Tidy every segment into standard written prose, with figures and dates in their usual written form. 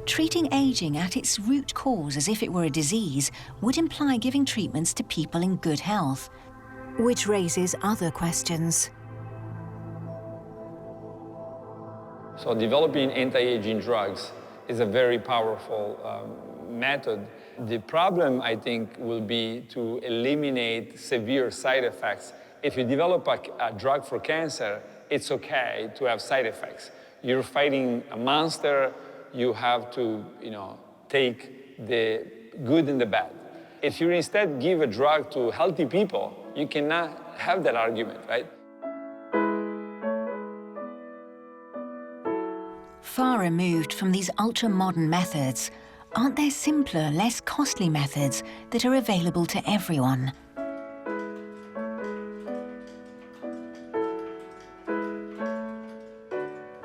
Treating aging at its root cause as if it were a disease would imply giving treatments to people in good health, which raises other questions. So developing anti-aging drugs is a very powerful method. The problem, I think, will be to eliminate severe side effects. If you develop a drug for cancer, it's okay to have side effects. You're fighting a monster. You have to, take the good and the bad. If you instead give a drug to healthy people, you cannot have that argument, right? Far removed from these ultra-modern methods, aren't there simpler, less costly methods that are available to everyone?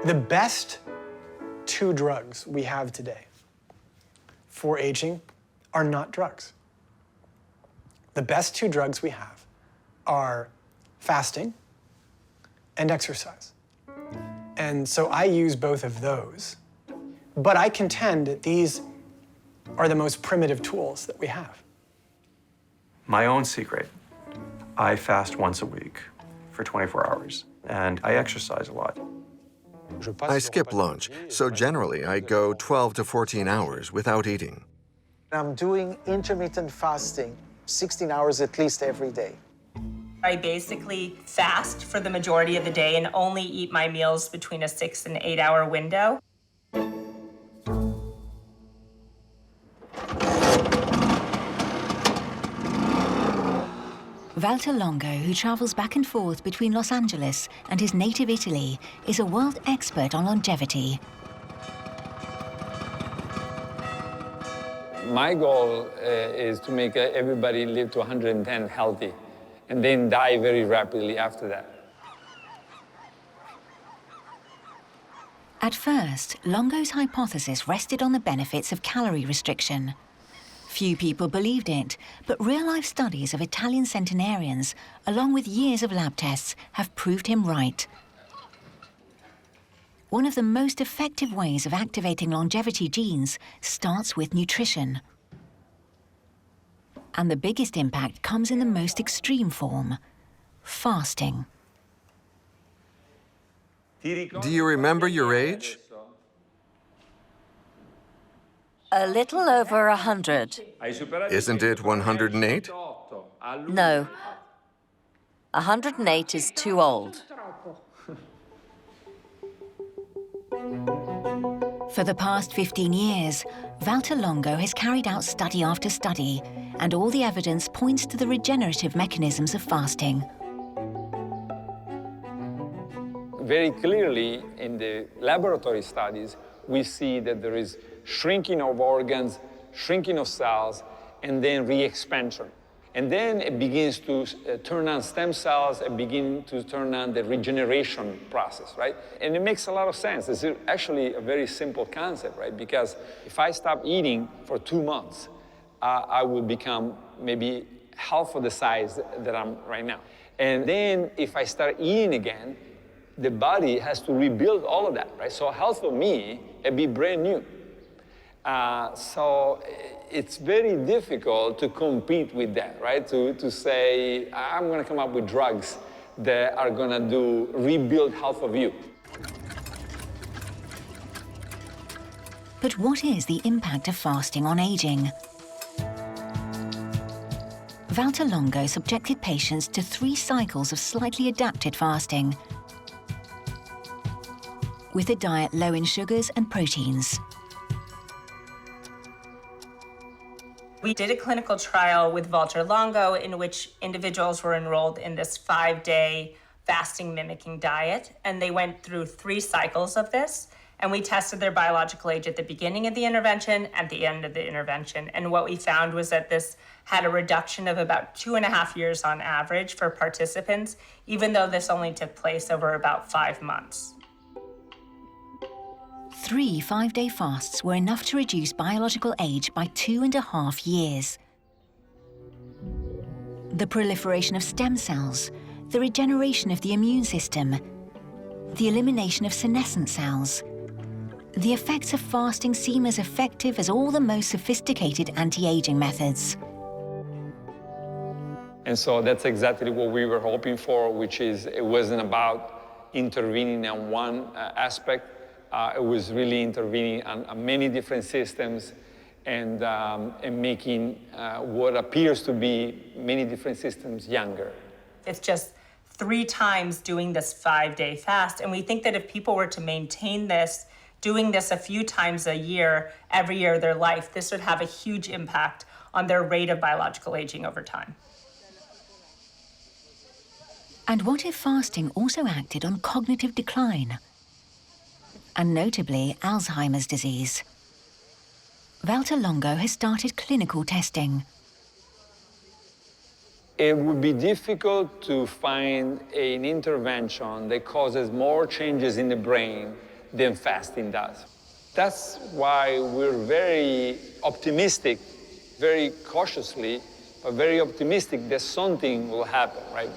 The best two drugs we have today for aging are not drugs. The best two drugs we have are fasting and exercise. And so I use both of those. But I contend that these are the most primitive tools that we have. My own secret, I fast once a week for 24 hours, and I exercise a lot. I skip lunch, so generally I go 12 to 14 hours without eating. I'm doing intermittent fasting, 16 hours at least every day. I basically fast for the majority of the day and only eat my meals between a 6 and 8 hour window. Walter Longo, who travels back and forth between Los Angeles and his native Italy, is a world expert on longevity. My goal is to make everybody live to 110 healthy, and then die very rapidly after that. At first, Longo's hypothesis rested on the benefits of calorie restriction. Few people believed it, but real-life studies of Italian centenarians, along with years of lab tests, have proved him right. One of the most effective ways of activating longevity genes starts with nutrition. And the biggest impact comes in the most extreme form, fasting. Do you remember your age? A little over 100. Isn't it 108? No. 108 is too old. For the past 15 years, Walter Longo has carried out study after study, and all the evidence points to the regenerative mechanisms of fasting. Very clearly, in the laboratory studies, we see that there is shrinking of organs, shrinking of cells, and then re-expansion. And then it begins to turn on stem cells and begin to turn on the regeneration process, right? And it makes a lot of sense. It's actually a very simple concept, right? Because if I stop eating for 2 months, I will become maybe half of the size that I'm right now. And then if I start eating again, the body has to rebuild all of that, right? So health for me, it'd be brand new. So it's very difficult to compete with that, right? To say, I'm gonna come up with drugs that are gonna rebuild health of you. But what is the impact of fasting on aging? Walter Longo subjected patients to 3 cycles of slightly adapted fasting, with a diet low in sugars and proteins. We did a clinical trial with Walter Longo in which individuals were enrolled in this 5-day fasting mimicking diet, and they went through 3 cycles of this, and we tested their biological age at the beginning of the intervention and the end of the intervention. And what we found was that this had a reduction of about 2.5 years on average for participants, even though this only took place over about 5 months. 3 5-day fasts were enough to reduce biological age by 2.5 years. The proliferation of stem cells, the regeneration of the immune system, the elimination of senescent cells, the effects of fasting seem as effective as all the most sophisticated anti-aging methods. And so that's exactly what we were hoping for, which is it wasn't about intervening on one aspect. It was really intervening on many different systems and making what appears to be many different systems younger. It's just 3 times doing this 5-day fast. And we think that if people were to maintain this, doing this a few times a year, every year of their life, this would have a huge impact on their rate of biological aging over time. And what if fasting also acted on cognitive decline? And notably, Alzheimer's disease. Walter Longo has started clinical testing. It would be difficult to find an intervention that causes more changes in the brain than fasting does. That's why we're very optimistic, very cautiously, but very optimistic that something will happen, right?